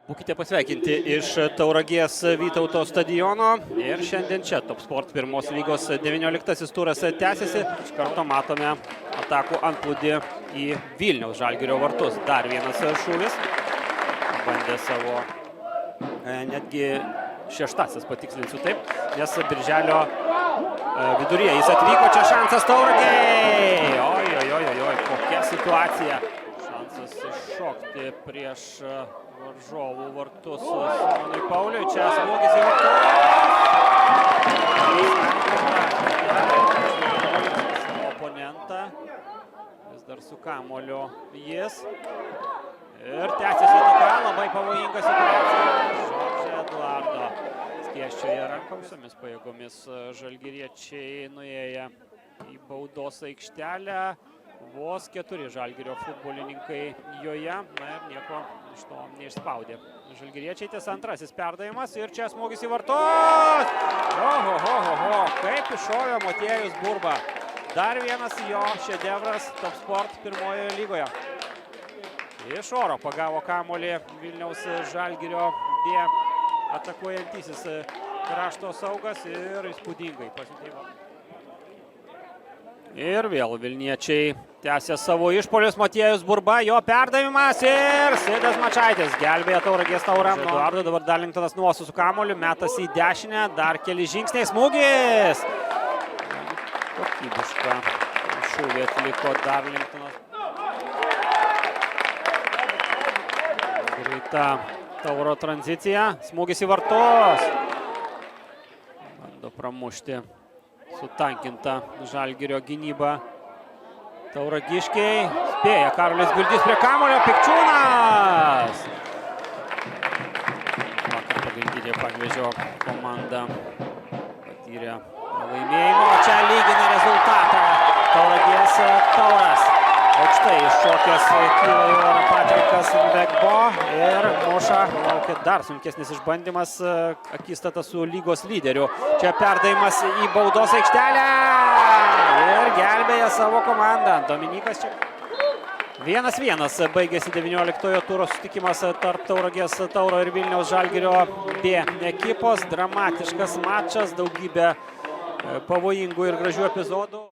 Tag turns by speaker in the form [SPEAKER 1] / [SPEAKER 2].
[SPEAKER 1] Būkite pasveikinti iš Tauragės Vytauto stadiono ir šiandien čia Top Sport pirmos lygos 19 turas tęsiasi. Iš karto matome atakų antplūdį į Vilniaus Žalgirio vartus. Dar vienas šūvis. Bandė savo netgi šeštasis, patikslinsiu taip, nes birželio viduryje jis atvyko. Čia šansas Tauragei. Oi, kokia situacija. Šansas iššokti prieš varžovų vartus Simonui Pauliui. Čia smūgis į vartus. Oponentą. Vis dar su kamuoliu jis. Ir tęsiasi tokia labai pavojinga situacija. Žodžio Eduardo skiesčioje rankomis pajėgomis žalgiriečiai nuėję į baudos aikštelę. Vos 4 Žalgirio futbolininkai joje, na ir nieko iš to neišspaudė. Žalgiriečiai ties antrasis perdavimas ir čia smūgis į vartus. Oho, kaip iššovė Motiejus Burba. Dar vienas jo šedevras Top Sport pirmojoje lygoje. Iš oro pagavo kamuolį Vilniaus Žalgirio B atakuojantysis krašto saugas ir įspūdingai pasiūlymo. Ir vėl Vilniečiai tęsia savo išpolius. Motiejus Burba, jo perdavimas ir Sidas Mačaitis gelbėja Tauragės taurę. Eduardo dabar Darlingtonas nuosu su kamuoliu, metas į dešinę, dar keli žingsniai, smūgis. Kokybišką šūvį atliko Darlingtonas. Greita Tauro tranzicija, smūgis į vartus. Bando pramušti sutankinta Žalgirio gynyba. Tauragiškiai spėja Karolis Gvildys prie kamuolio, Pikčiūnas. Vakar pagrindinė Panevėžio komanda patyrė pralaimėjimą, o čia lygina rezultatą Tauragės tauras. Aukštai iššokęs kyla į orą Patrikas Vegbo ir muša. Laukia dar sunkesnis išbandymas, akistata su lygos lyderiu. Čia perdavimas į baudos aikštelę ir gelbėja savo komandą. Dominykas čia. 1-1 baigėsi 19 turo susitikimas tarp Tauragės tauro ir Vilniaus Žalgirio B ekipos. Dramatiškas mačas, daugybė pavojingų ir gražių epizodų.